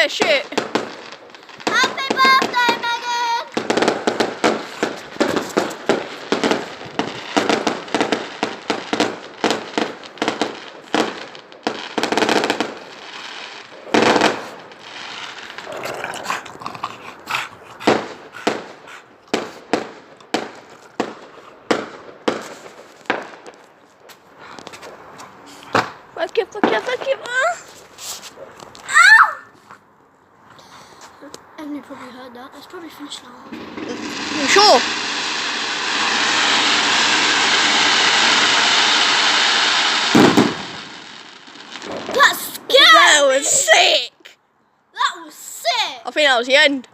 Yeah, shit. Happy birthday, Megan! Fuck you. Emily probably heard that. It's probably finished now. You sure? That scared That me! was sick. That was sick! I think that was the end.